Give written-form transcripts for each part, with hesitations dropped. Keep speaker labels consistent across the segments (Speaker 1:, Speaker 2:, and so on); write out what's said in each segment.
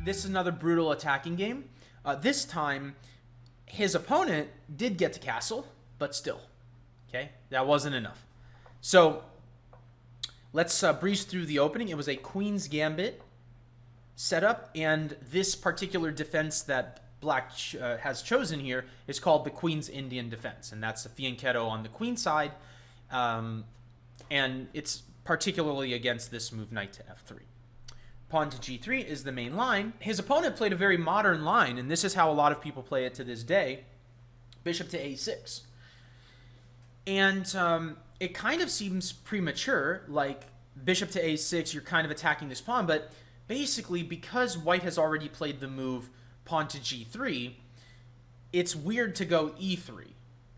Speaker 1: this is another brutal attacking game. This time, his opponent did get to castle, but still, okay, that wasn't enough. So let's breeze through the opening. It was a Queen's Gambit setup, and this particular defense that Black has chosen here is called the Queen's Indian Defense, and that's the fianchetto on the queen side, and it's particularly against this move, knight to f3. Pawn to g3 is the main line. His opponent played a very modern line, and this is how a lot of people play it to this day. Bishop to a6. And it kind of seems premature, like bishop to a6, you're kind of attacking this pawn, but basically because white has already played the move pawn to g3, it's weird to go e3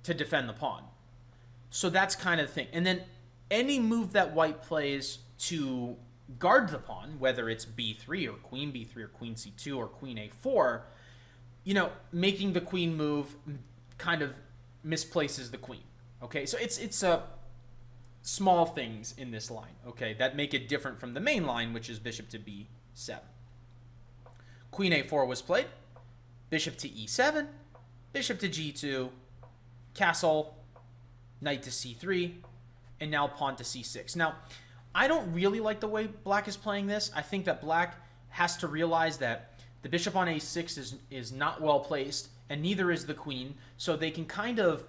Speaker 1: to defend the pawn. So that's kind of the thing. And then any move that white plays to guard the pawn, whether it's b3 or queen b3 or queen c2 or queen a4, making the queen move kind of misplaces the queen. Okay, so it's small things in this line, okay, that make it different from the main line, which is bishop to b7. Queen a4 was played, bishop to e7, bishop to g2, castle, knight to c3, and now pawn to c6. Now, I don't really like the way black is playing this. I think that black has to realize that the bishop on a6 is not well placed, and neither is the queen. So they can kind of,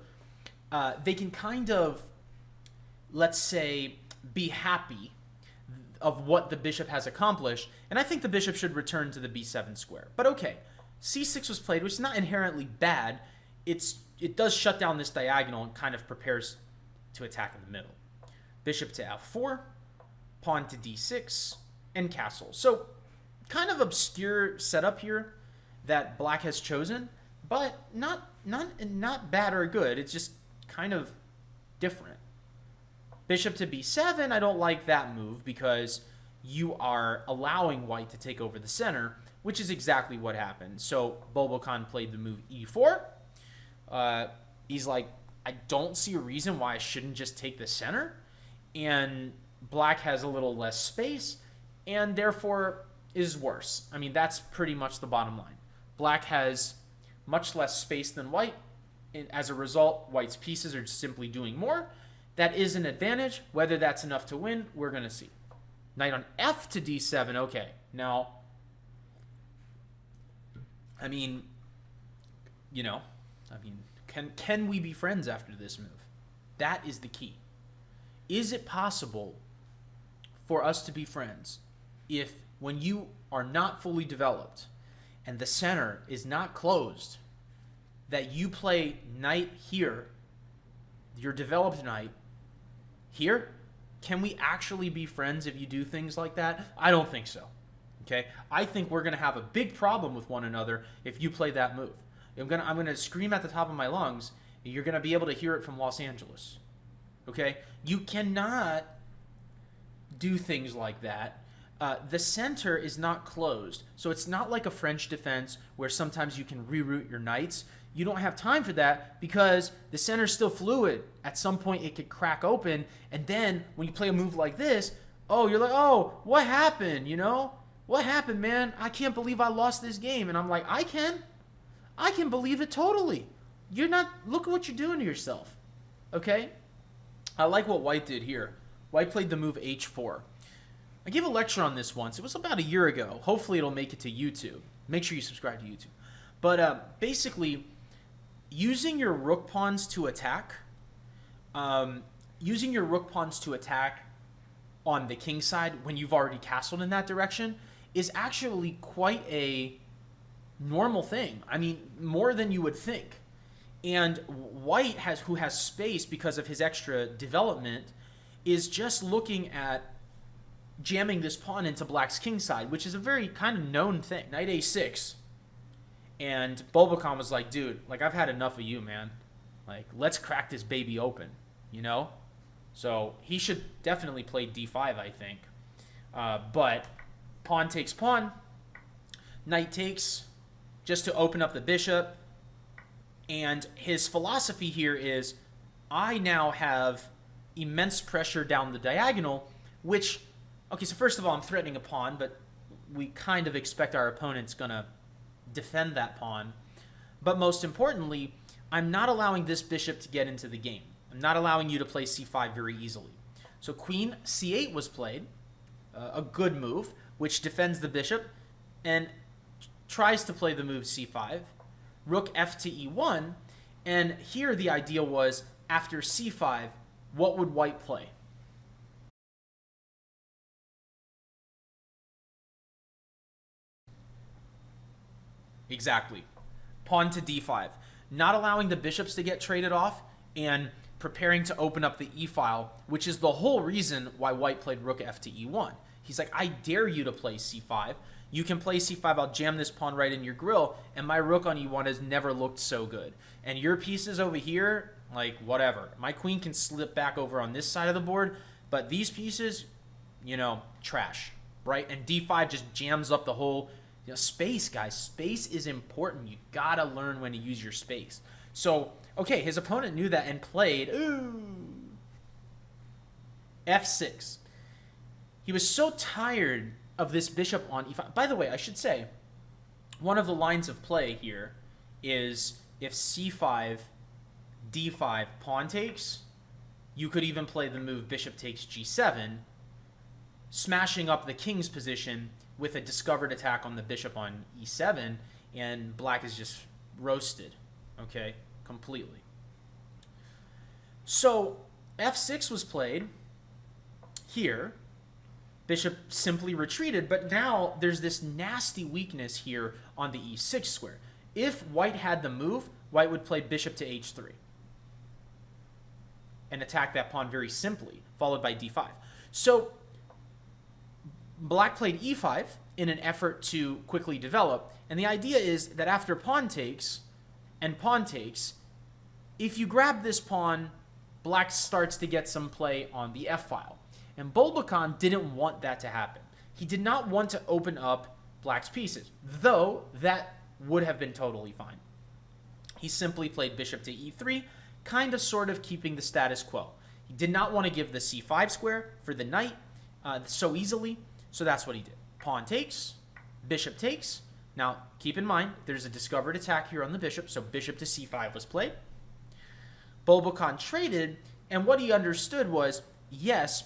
Speaker 1: let's say, be happy of what the bishop has accomplished. And I think the bishop should return to the b7 square. But okay, c6 was played, which is not inherently bad. It does shut down this diagonal and kind of prepares to attack in the middle. Bishop to f4. Pawn to d6, and castle. So kind of obscure setup here that black has chosen, but not bad or good. It's just kind of different. Bishop to b7, I don't like that move because you are allowing white to take over the center, which is exactly what happened. So Bulbakan played the move e4. He's like, I don't see a reason why I shouldn't just take the center, and black has a little less space and therefore is worse. I mean, that's pretty much the bottom line. Black has much less space than white, and as a result, white's pieces are simply doing more. That is an advantage. Whether that's enough to win, we're going to see. Knight on f to d7. Okay, now, can we be friends after this move? That is the key. Is it possible for us to be friends if, when you are not fully developed and the center is not closed, that you play knight here, your developed knight here? Can we actually be friends if you do things like that? I don't think so. Okay, I think we're going to have a big problem with one another if you play that move. I'm going to scream at the top of my lungs, and you're going to be able to hear it from Los Angeles. Okay, you cannot do things like that. The center is not closed, so it's not like a French defense where sometimes you can reroute your knights. You don't have time for that because the center's still fluid. At some point, it could crack open, and then when you play a move like this, you're like, what happened? What happened, man? I can't believe I lost this game. And I'm like, I can believe it totally. Look at what you're doing to yourself. Okay? I like what white did here. White played the move h4. I gave a lecture on this once. It was about a year ago. Hopefully it'll make it to YouTube. Make sure you subscribe to YouTube. But basically, using your rook pawns to attack, on the king side when you've already castled in that direction is actually quite a normal thing. I mean, more than you would think. And white, who has space because of his extra development, is just looking at jamming this pawn into black's king side, which is a very kind of known thing. Knight a6. And Bulbakan was like, dude, I've had enough of you, man. Let's crack this baby open, So he should definitely play d5, I think. But pawn takes pawn. Knight takes, just to open up the bishop. And his philosophy here is, I now have immense pressure down the diagonal, which, okay, so first of all, I'm threatening a pawn, but we kind of expect our opponent's going to defend that pawn. But most importantly, I'm not allowing this bishop to get into the game. I'm not allowing you to play c5 very easily. So queen c8 was played, a good move, which defends the bishop and tries to play the move c5. Rook f to e1, and here the idea was, after c5, what would white play? Exactly. Pawn to d5. Not allowing the bishops to get traded off and preparing to open up the e-file, which is the whole reason why white played rook f to e1. He's like, I dare you to play c5. You can play c5, I'll jam this pawn right in your grill, and my rook on e1 has never looked so good. And your pieces over here, like, whatever. My queen can slip back over on this side of the board, but these pieces, you know, trash, right? And d5 just jams up the whole... You know, space, guys. Space is important. You gotta learn when to use your space. So, okay, his opponent knew that and played f6. He was so tired of this bishop on e5. By the way, I should say, one of the lines of play here is if c5, d5, pawn takes, you could even play the move bishop takes g7, smashing up the king's position with a discovered attack on the bishop on e7, and black is just roasted, okay, completely. So f6 was played here. Bishop simply retreated, but now there's this nasty weakness here on the e6 square. If white had the move, white would play bishop to h3 and attack that pawn very simply, followed by d5. So black played e5 in an effort to quickly develop, and the idea is that after pawn takes and pawn takes, if you grab this pawn, black starts to get some play on the f-file. And Bulbakan didn't want that to happen. He did not want to open up black's pieces, though that would have been totally fine. He simply played bishop to e3, kind of sort of keeping the status quo. He did not want to give the c5 square for the knight so easily, so that's what he did. Pawn takes, bishop takes. Now, keep in mind, there's a discovered attack here on the bishop, so bishop to c5 was played. Bulbakan traded, and what he understood was, yes,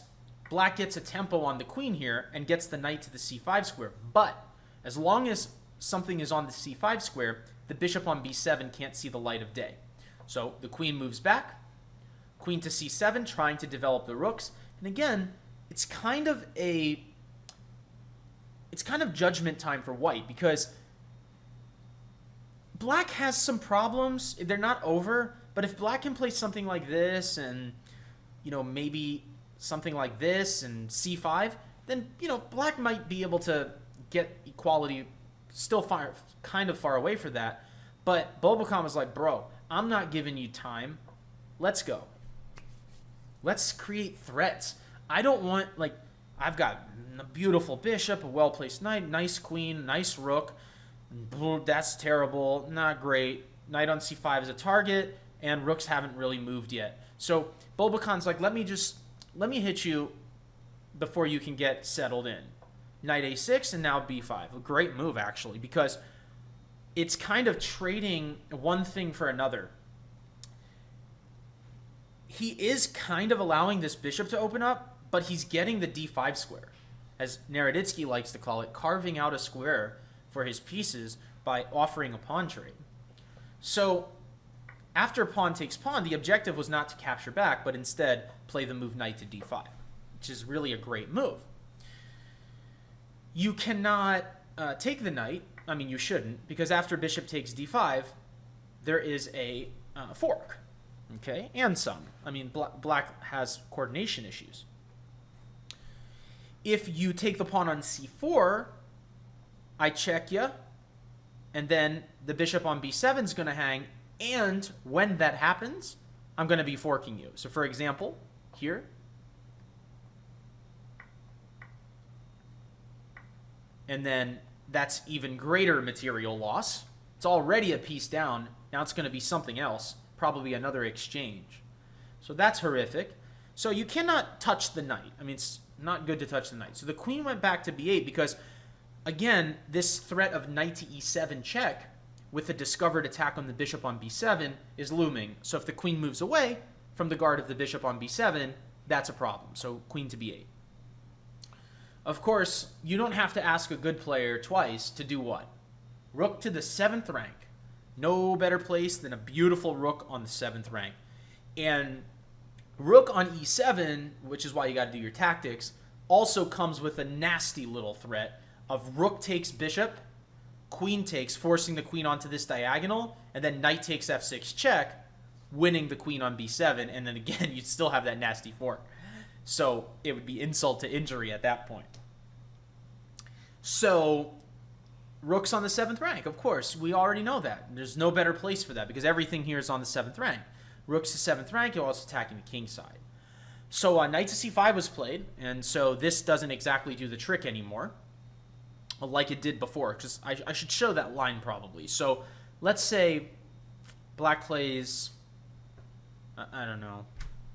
Speaker 1: black gets a tempo on the queen here and gets the knight to the c5 square, but as long as something is on the c5 square, the bishop on b7 can't see the light of day. So the queen moves back, queen to c7, trying to develop the rooks, and again, it's kind of judgment time for white, because black has some problems. They're not over, but if black can play something like this and, you know, maybe something like this and c5, then, you know, black might be able to get equality still kind of far away for that. But Bulbakan was like, bro, I'm not giving you time. Let's go. Let's create threats. I don't want, like, I've got a beautiful bishop, a well-placed knight, nice queen, nice rook. That's terrible, not great. Knight on c5 is a target, and rooks haven't really moved yet. So Bulbakan's like, let me hit you before you can get settled in. Knight a6 and now b5. A great move, actually, because it's kind of trading one thing for another. He is kind of allowing this bishop to open up, but he's getting the d5 square, as Naroditsky likes to call it, carving out a square for his pieces by offering a pawn trade. So after pawn takes pawn, the objective was not to capture back, but instead play the move knight to d5, which is really a great move. You cannot take the knight. I mean, you shouldn't, because after bishop takes d5, there is a fork, okay, and some. I mean, black has coordination issues. If you take the pawn on c4, I check you, and then the bishop on b7 is going to hang, and when that happens, I'm going to be forking you. So for example, here, and then that's even greater material loss. It's already a piece down. Now it's going to be something else, probably another exchange. So that's horrific. So you cannot touch the knight. I mean, it's not good to touch the knight. So the queen went back to b8 because Again, this threat of knight to e7 check with a discovered attack on the bishop on b7 is looming. So if the queen moves away from the guard of the bishop on b7, that's a problem. So queen to b8. Of course, you don't have to ask a good player twice to do what? Rook to the 7th rank. No better place than a beautiful rook on the 7th rank. And rook on e7, which is why you got to do your tactics, also comes with a nasty little threat of rook takes bishop, queen takes, forcing the queen onto this diagonal, and then knight takes f6 check, winning the queen on b7, and then again, you'd still have that nasty fork. So it would be insult to injury at that point. So rook's on the 7th rank, of course. We already know that. There's no better place for that because everything here is on the 7th rank. Rook's the 7th rank, you're also attacking the king side. So knight to c5 was played, and so this doesn't exactly do the trick anymore, like it did before, because I should show that line probably. So let's say black plays, I don't know,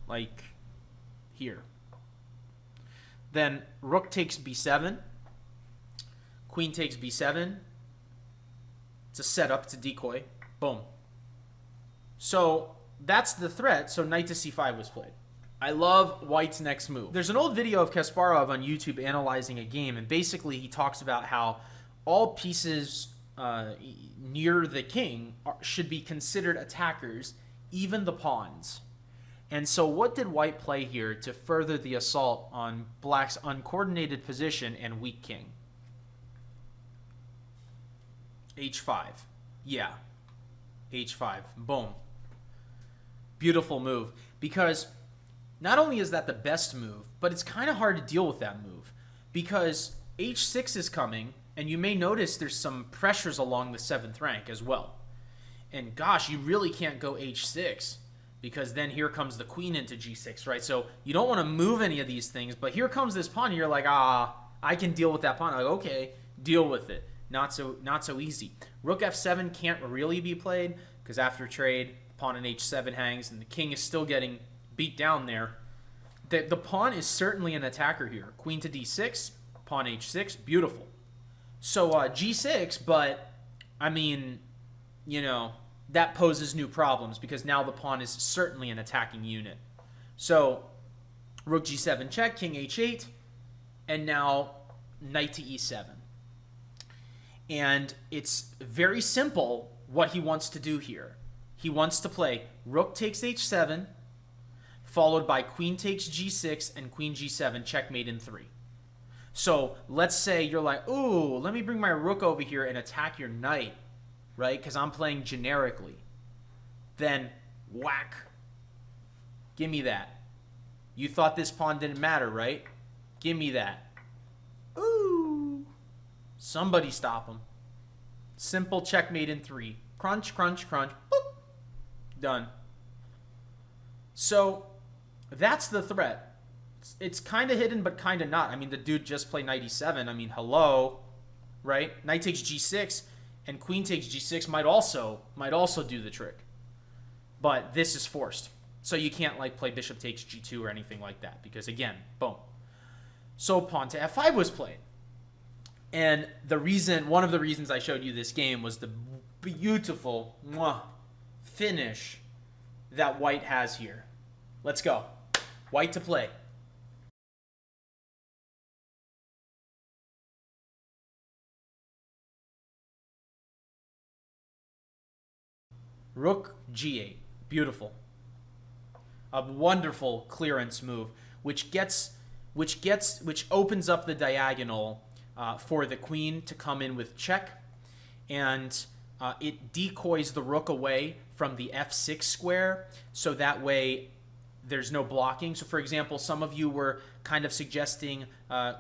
Speaker 1: like here. Then rook takes b7, queen takes b7. It's a setup, it's a decoy. Boom. So that's the threat. So knight to c5 was played. I love white's next move. There's an old video of Kasparov on YouTube analyzing a game, and basically he talks about how all pieces near the king should be considered attackers, even the pawns. And so what did white play here to further the assault on black's uncoordinated position and weak king? h5. Yeah. h5. Boom. Beautiful move. Because not only is that the best move, but it's kind of hard to deal with that move. Because h6 is coming, and you may notice there's some pressures along the 7th rank as well. And gosh, you really can't go h6, because then here comes the queen into g6, right? So you don't want to move any of these things, but here comes this pawn, and you're like, I can deal with that pawn. Like, okay, deal with it. Not so easy. Rook f7 can't really be played, because after trade, pawn on h7 hangs, and the king is still getting beat down there. The pawn is certainly an attacker here. Queen to d6, pawn h6, beautiful. So g6, but, I mean, you know, that poses new problems, because now the pawn is certainly an attacking unit. So rook g7 check, king h8, and now knight to e7. And it's very simple what he wants to do here. He wants to play rook takes h7, followed by queen takes g6 and queen g7, checkmate in 3. So let's say you're like, ooh, let me bring my rook over here and attack your knight, right? Because I'm playing generically. Then whack. Give me that. You thought this pawn didn't matter, right? Give me that. Ooh. Somebody stop him. Simple checkmate in 3. Crunch, crunch, crunch. Boop. Done. So that's the threat. It's kind of hidden, but kind of not. I mean, the dude just played knight e7. I mean, hello, right? Knight takes g6 and queen takes g6 might also do the trick. But this is forced. So you can't like play bishop takes g2 or anything like that, because again, boom. So pawn to f5 was played. And one of the reasons I showed you this game was the beautiful finish that white has here. Let's go. White to play. Rook g8. Beautiful. A wonderful clearance move, which opens up the diagonal for the queen to come in with check, and it decoys the rook away from the f6 square, so that way there's no blocking. So for example, some of you were kind of suggesting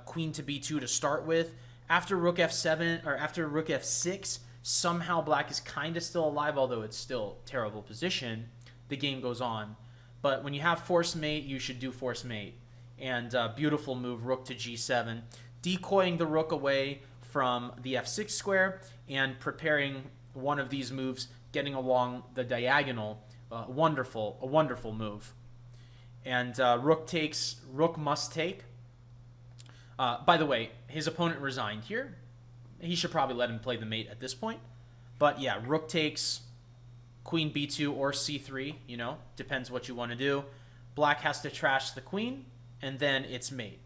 Speaker 1: queen to b2 to start with. After rook f7 or after rook f6, somehow black is kind of still alive, although it's still a terrible position. The game goes on. But when you have force mate, you should do force mate. And beautiful move, rook to g7, decoying the rook away from the f6 square and preparing one of these moves, getting along the diagonal. A wonderful move. And rook must take. By the way, his opponent resigned here. He should probably let him play the mate at this point. But yeah, rook takes, queen b2 or c3, depends what you want to do. Black has to trash the queen, and then it's mate.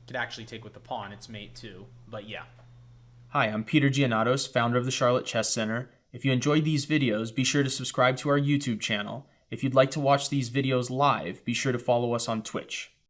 Speaker 1: Could actually take with the pawn, it's mate too, but yeah. Hi, I'm Peter Giannatos, founder of the Charlotte Chess Center. If you enjoyed these videos, be sure to subscribe to our YouTube channel. If you'd like to watch these videos live, be sure to follow us on Twitch.